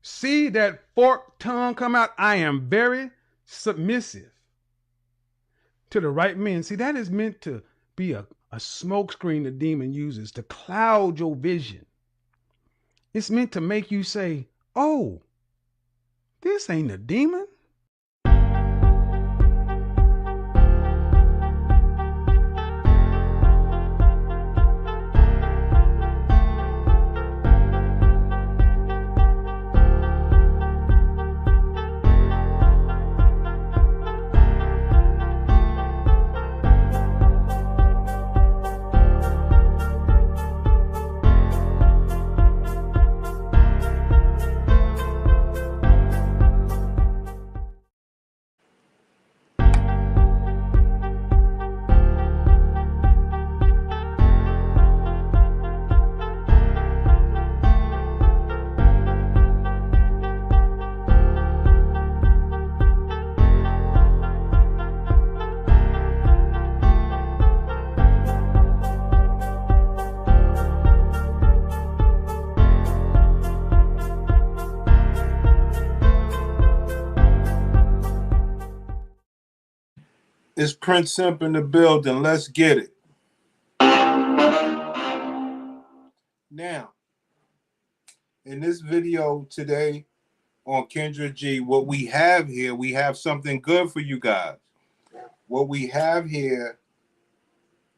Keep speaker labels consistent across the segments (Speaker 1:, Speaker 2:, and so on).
Speaker 1: see that forked tongue come out. I am very submissive to the right men. See, that is meant to be a smoke screen the demon uses to cloud your vision. It's meant to make you say, oh, this ain't a demon.
Speaker 2: It's Prince Simp in the building. Let's get it. Now, in this video today on Kendra G, what we have here, we have something good for you guys. What we have here,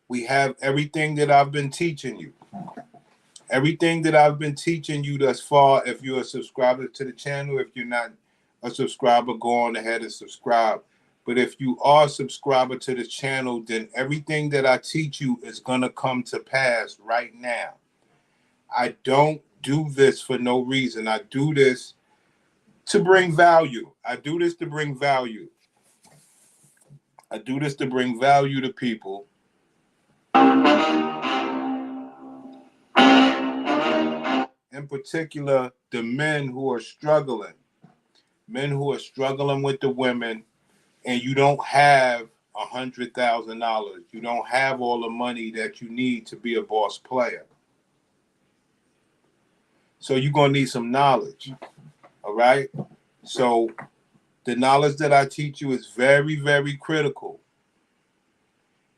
Speaker 2: we have everything that I've been teaching you. Everything that I've been teaching you thus far. If you're a subscriber to the channel, if you're not a subscriber, go on ahead and subscribe. But if you are a subscriber to the channel, then everything that I teach you is going to come to pass right now. I don't do this for no reason. I do this to bring value. I do this to bring value. I do this to bring value to people. In particular, the men who are struggling. Men who are struggling with the women. And you don't have $100,000. You don't have all the money that you need to be a boss player. So you're going to need some knowledge. All right? So the knowledge that I teach you is very, very critical.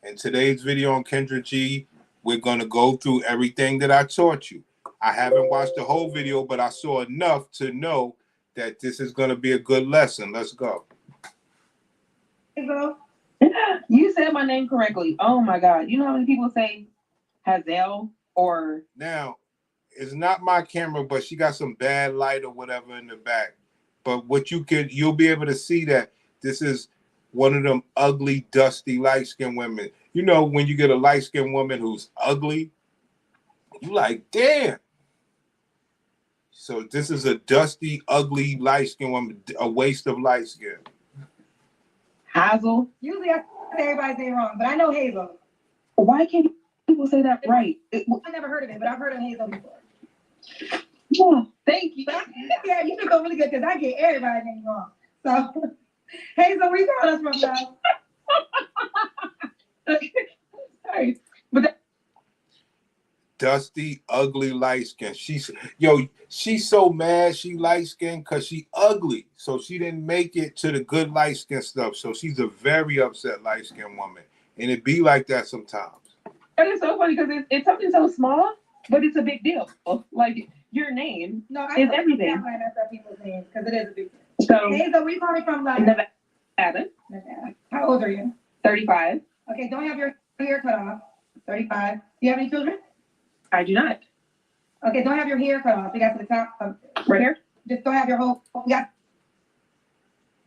Speaker 2: In today's video on Kendra G, we're going to go through everything that I taught you. I haven't watched the whole video, but I saw enough to know that this is going to be a good lesson. Let's go.
Speaker 3: You said my name correctly. Oh my God. You know how many people say Hazel or
Speaker 2: now it's not my camera, but she got some bad light or whatever in the back. But what you'll be able to see that this is one of them ugly, dusty, light-skinned women. You know, when you get a light-skinned woman who's ugly, you like, damn. So this is a dusty, ugly, light-skinned woman, a waste of light skin.
Speaker 3: Hazel?
Speaker 4: Usually I say everybody's name wrong, but I know Hazel.
Speaker 3: Why can't people say that right?
Speaker 4: I never heard of it, but I've heard of Hazel before.
Speaker 3: Yeah, thank you.
Speaker 4: Yeah, you should go really good because I get everybody's name wrong. So, Hazel, where you calling us from now?
Speaker 3: Okay. Sorry. But
Speaker 2: dusty, ugly, light skin. She's so mad she light skin because she ugly. So she didn't make it to the good light skin stuff. So she's a very upset light skin woman. And it be like that sometimes.
Speaker 3: And it's so funny because it's something so small, but it's a big deal. Like your name is everything.
Speaker 4: I mess up people's names because it is a big deal.
Speaker 3: So
Speaker 4: Hazel, where you calling from? Like,
Speaker 3: Nevada.
Speaker 4: How old are you?
Speaker 3: 35.
Speaker 4: Okay, don't have your hair cut off. 35. Do you have any children?
Speaker 3: I do not.
Speaker 4: Okay, don't have your hair cut off. You got to the top.
Speaker 3: Right here?
Speaker 4: Just don't have your whole.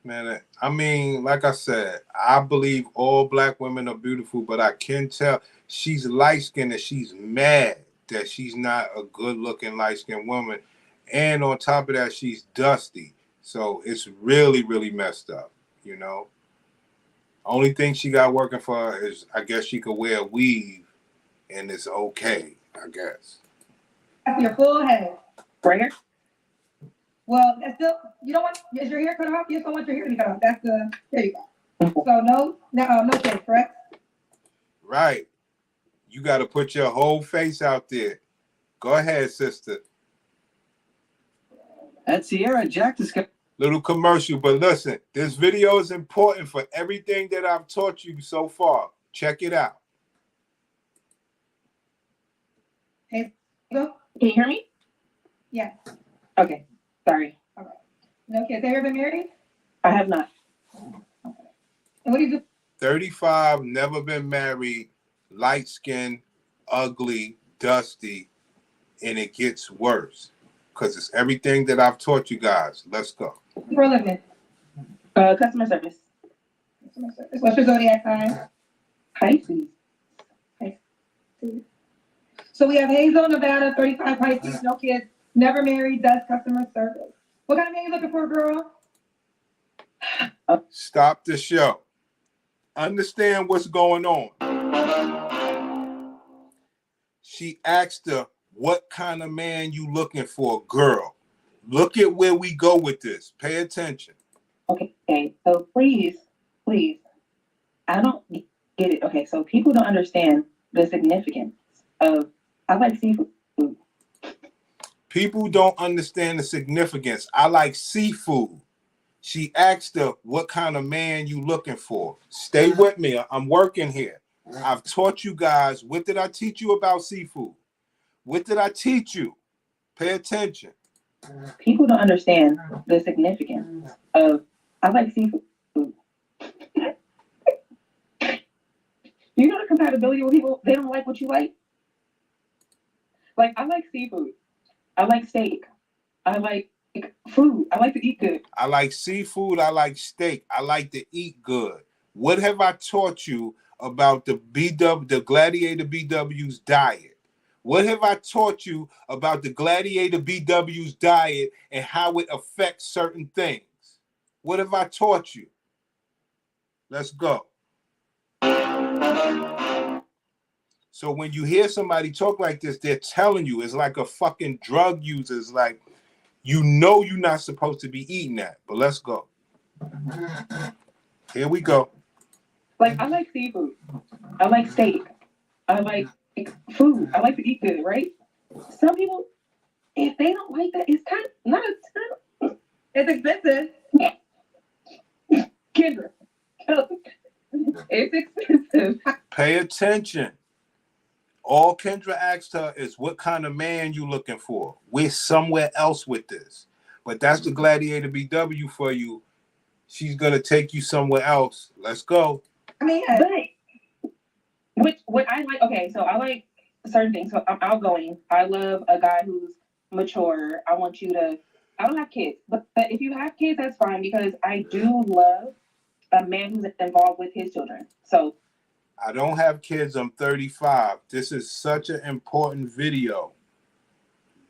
Speaker 2: Man, I mean, like I said, I believe all black women are beautiful, but I can tell she's light-skinned and she's mad that she's not a good-looking light-skinned woman. And on top of that, she's dusty. So it's really, really messed up, you know? Only thing she got working for her is, I guess she could wear a weave and it's okay, I guess.
Speaker 4: That's your full head.
Speaker 3: Right here?
Speaker 4: Well, that's still, you don't want, is your hair cut off? You just don't want your hair to be cut off. That's the, there you go. So no shade, correct?
Speaker 2: Right. You got to put your whole face out there. Go ahead, sister.
Speaker 5: At Sierra, Jack discovered.
Speaker 2: Little commercial, but listen, this video is important for everything that I've taught you so far. Check it out.
Speaker 4: Hey, go.
Speaker 3: Can you hear me?
Speaker 4: Yeah.
Speaker 3: Okay. Sorry.
Speaker 4: No kids. Have you ever been married?
Speaker 3: I have not.
Speaker 4: And what do you do?
Speaker 2: 35, never been married, light skinned, ugly, dusty, and it gets worse because it's everything that I've taught you guys. Let's go.
Speaker 4: For a living.
Speaker 3: Customer service.
Speaker 4: What's your zodiac sign?
Speaker 3: Pisces.
Speaker 4: So we have Hazel, Nevada, 35, Pisces, no kids, never married, does customer service. What kind of man you looking for, girl?
Speaker 2: Stop the show. Understand what's going on. She asked her, what kind of man you looking for, girl? Look at where we go with this. Pay attention.
Speaker 3: Okay, so please, I don't get it. Okay, so people don't understand the significance of, I like seafood.
Speaker 2: People don't understand the significance. I like seafood. She asked her, what kind of man you looking for? Stay with me. I'm working here. I've taught you guys. What did I teach you about seafood? What did I teach you? Pay attention.
Speaker 3: People don't understand the significance of, I like seafood. You know the compatibility with people, they don't like what you like? Like, I like seafood. I like steak. I like food. I like to eat good.
Speaker 2: I like seafood. I like steak. I like to eat good. What have I taught you about the Gladiator BW's diet? What have I taught you about the Gladiator BW's diet and how it affects certain things? What have I taught you? Let's go. So when you hear somebody talk like this, they're telling you it's like a fucking drug user. It's like, you know you're not supposed to be eating that, but let's go. Here we go.
Speaker 3: Like, I like seafood. I like steak. I like food. I like to eat good, right? Some people, if they don't like that, it's kind of not a ton.
Speaker 4: It's expensive.
Speaker 3: Kendra, it's expensive.
Speaker 2: Pay attention. All Kendra asked her is, what kind of man you looking for? We're somewhere else with this. But that's the Gladiator BW for you. She's going to take you somewhere else. Let's go.
Speaker 4: I mean,
Speaker 3: But what I like, okay, so I like certain things. So I'm outgoing. I love a guy who's mature. I want you to, I don't have kids, but if you have kids, that's fine, because I do love a man who's involved with his children. So
Speaker 2: I don't have kids. I'm 35. This is such an important video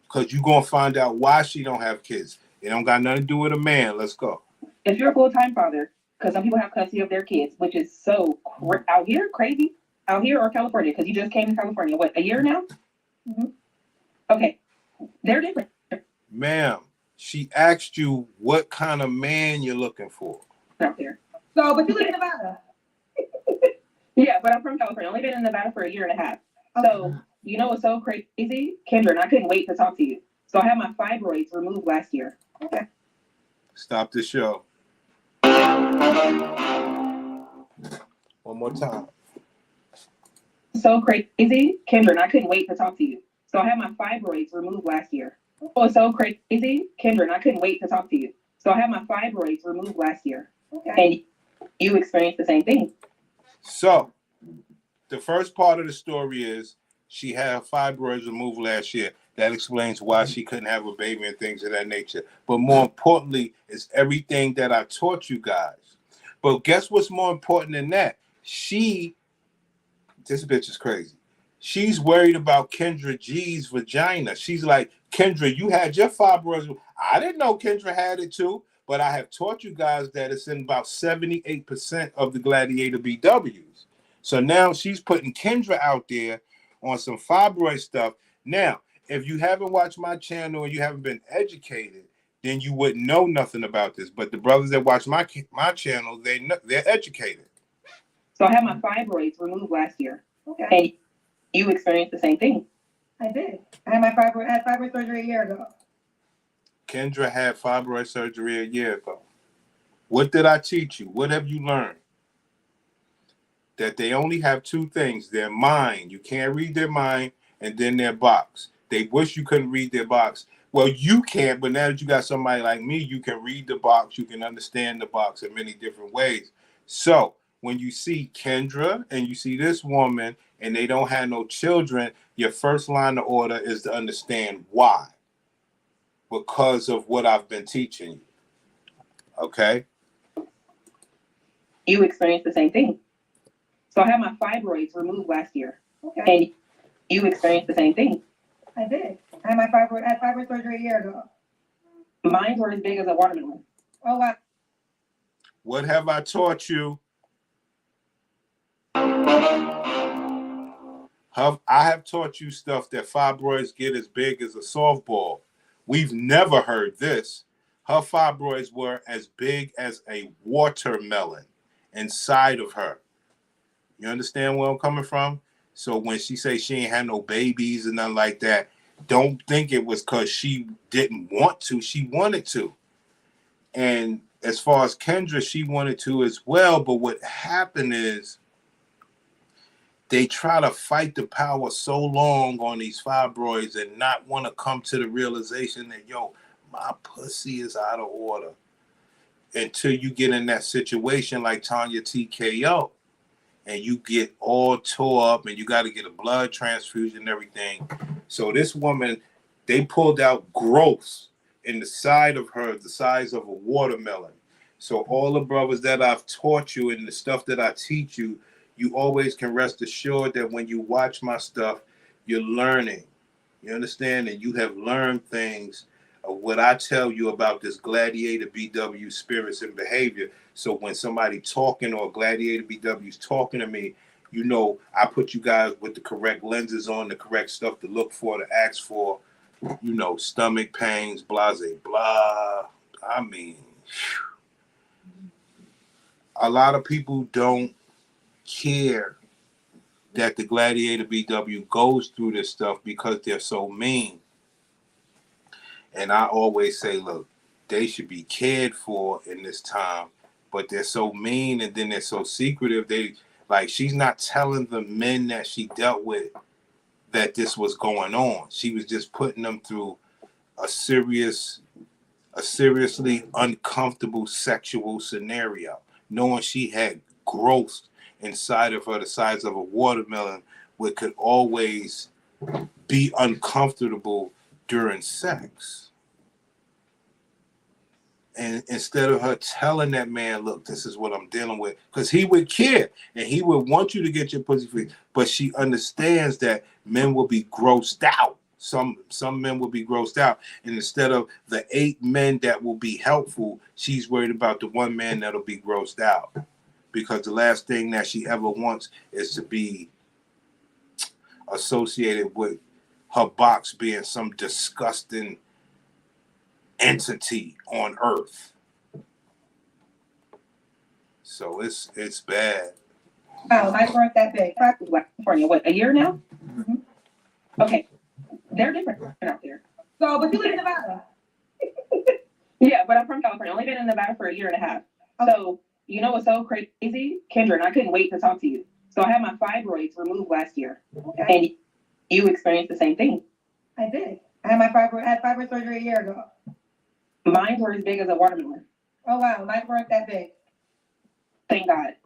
Speaker 2: because you're going to find out why she don't have kids. It don't got nothing to do with a man. Let's go.
Speaker 3: if you're a full-time father, because some people have custody of their kids, which is so out here crazy, out here or California, because you just came to California, what, a year now?
Speaker 4: Mm-hmm.
Speaker 3: Okay, they're different.
Speaker 2: Ma'am, she asked you what kind of man you're looking for.
Speaker 3: Out there.
Speaker 4: So, but you live in Nevada.
Speaker 3: Yeah, but I'm from California. Only been in Nevada for a year and a half. So, you know what's so crazy? Kendra, and I couldn't wait to talk to you. So I had my fibroids removed last year.
Speaker 4: Okay.
Speaker 2: Stop the show. One more time.
Speaker 3: So crazy, Kendra, and I couldn't wait to talk to you. So I had my fibroids removed last year. Oh, so crazy, Kendra, and I couldn't wait to talk to you. So I had my fibroids removed last year.
Speaker 4: Okay.
Speaker 3: And you experienced the same thing.
Speaker 2: So, the first part of the story is she had fibroids removed last year. That explains why she couldn't have a baby and things of that nature. But more importantly, is everything that I taught you guys. But guess what's more important than that? This bitch is crazy. She's worried about Kendra G's vagina. She's like, Kendra, you had your fibroids. I didn't know Kendra had it too, but I have taught you guys that it's in about 78% of the Gladiator BWs. So now she's putting Kendra out there on some fibroid stuff. Now, if you haven't watched my channel and you haven't been educated, then you wouldn't know nothing about this. But the brothers that watch my channel, they're educated.
Speaker 3: So I had my fibroids removed last year.
Speaker 4: Okay.
Speaker 3: And you experienced the same thing.
Speaker 4: I did. I had fibroid surgery a year ago.
Speaker 2: Kendra had fibroid surgery a year ago. What did I teach you? What have you learned? That they only have two things: their mind. You can't read their mind, and then their box. They wish you couldn't read their box. Well, you can't, but now that you got somebody like me, you can read the box. You can understand the box in many different ways. So when you see Kendra and you see this woman and they don't have no children, your first line of order is to understand why. Because of what I've been teaching you. Okay?
Speaker 3: You experienced the same thing. So I had my fibroids removed last year.
Speaker 4: Okay.
Speaker 3: And you experienced the same thing.
Speaker 4: I did. I had fibroid surgery a year ago.
Speaker 3: Mine were as big as a watermelon.
Speaker 4: Oh, wow.
Speaker 2: What have I taught you? I have taught you stuff that fibroids get as big as a softball. We've never heard this. Her fibroids were as big as a watermelon inside of her. You understand where I'm coming from? So when she say she ain't had no babies and nothing like that, don't think it was because she didn't want to. She wanted to. And as far as Kendra, she wanted to as well. But what happened is they try to fight the power so long on these fibroids and not want to come to the realization that, yo, my pussy is out of order. Until you get in that situation like Tanya TKO. And you get all tore up and you got to get a blood transfusion and everything. So this woman, they pulled out growths in the side of her, the size of a watermelon. So all the brothers that I've taught you and the stuff that I teach you, you always can rest assured that when you watch my stuff, you're learning. You understand? And you have learned things of what I tell you about this gladiator BW spirits and behavior. So when somebody talking or gladiator BW's talking to me, you know, I put you guys with the correct lenses on, the correct stuff to look for, to ask for, you know, stomach pains, blah, blah. I mean, a lot of people don't care that the gladiator BW goes through this stuff because they're so mean. And I always say, look, they should be cared for in this time, but they're so mean and then they're so secretive. They like, she's not telling the men that she dealt with that this was going on. She was just putting them through a seriously uncomfortable sexual scenario, knowing she had growth inside of her the size of a watermelon, which could always be uncomfortable during sex. And instead of her telling that man, look, this is what I'm dealing with, because he would care and he would want you to get your pussy free. But she understands that men will be grossed out. Some men will be grossed out. And instead of the 8 men that will be helpful, she's worried about the 1 man that'll be grossed out. Because the last thing that she ever wants is to be associated with her box being some disgusting entity on earth. So it's bad.
Speaker 4: Oh, mine weren't that big.
Speaker 3: California, what, a year now?
Speaker 4: Mm-hmm.
Speaker 3: Okay. They're different out there.
Speaker 4: So, but you live in Nevada.
Speaker 3: Yeah, but I'm from California. Only been in Nevada for a year and a half.
Speaker 4: Okay.
Speaker 3: So, you know what's so crazy? Kendra, and I couldn't wait to talk to you. So I had my fibroids removed last year.
Speaker 4: Okay.
Speaker 3: And you experienced the same thing.
Speaker 4: I did. I had fibroid surgery a year ago.
Speaker 3: Mine were as big as a watermelon.
Speaker 4: Oh, wow. Mine weren't that big.
Speaker 3: Thank God.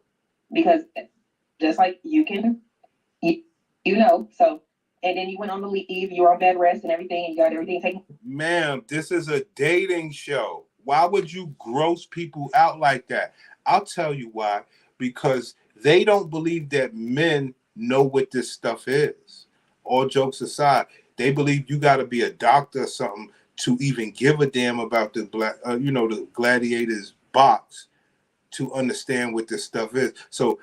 Speaker 3: Because just like you can, you know, so, and then you went on the leave, you were on bed rest and everything, and you got everything taken.
Speaker 2: Ma'am, this is a dating show. Why would you gross people out like that? I'll tell you why. Because they don't believe that men know what this stuff is. All jokes aside, they believe you got to be a doctor or something to even give a damn about the the gladiator's box to understand what this stuff is. So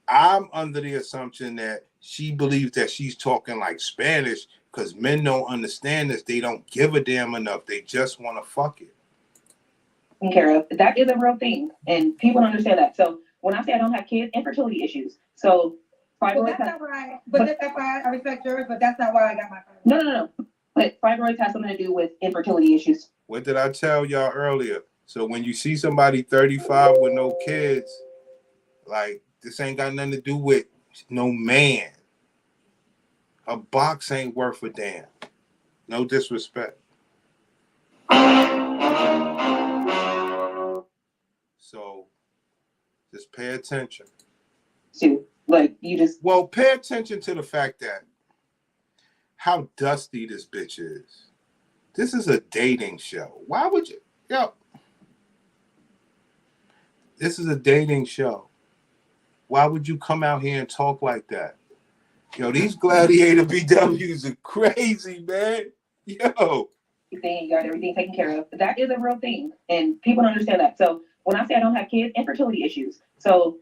Speaker 2: I'm under the assumption that she believes that she's talking like Spanish because men don't understand this. They don't give a damn enough. They just want to fuck it.
Speaker 3: Care of. That is a real thing, and people don't understand that. So when I say I don't have kids, infertility issues. So
Speaker 4: But that's not why. But that's why I respect yours. But that's not why I got my fibroids.
Speaker 3: No. But fibroids has something to do with infertility issues.
Speaker 2: What did I tell y'all earlier? So when you see somebody 35 with no kids, like, this ain't got nothing to do with no man. A box ain't worth a damn. No disrespect. So just pay attention.
Speaker 3: Too. Like, you just...
Speaker 2: Well, pay attention to the fact that how dusty this bitch is. This is a dating show. Why would you? Yo, this is a dating show. Why would you come out here and talk like that? Yo, these gladiator BWs are crazy, man. Yo.
Speaker 3: Saying you got everything taken care of. That is a real thing. And people don't understand that. So when I say I don't have kids, infertility issues. So